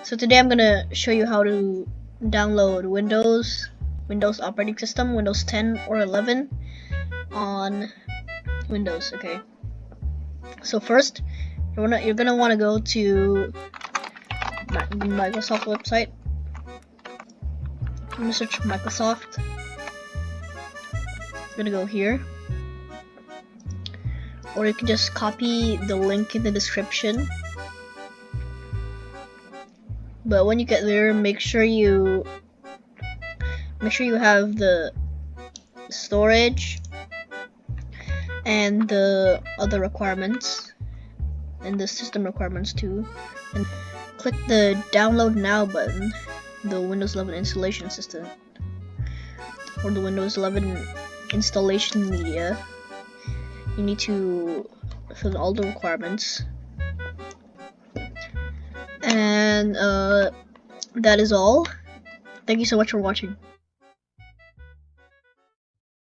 So today I'm gonna show you how to download Windows operating system, Windows 10 or 11 on Windows. Okay. So first, you're gonna want to go to the Microsoft website. I'm gonna search Microsoft. I'm gonna go here, or you can just copy the link in the description. But when you get there, make sure you have the storage and the other requirements and the system requirements too, and click the download now button, the Windows 11 installation system or the Windows 11 installation media. You need to fill in all the requirements, and that is all. Thank you so much for watching.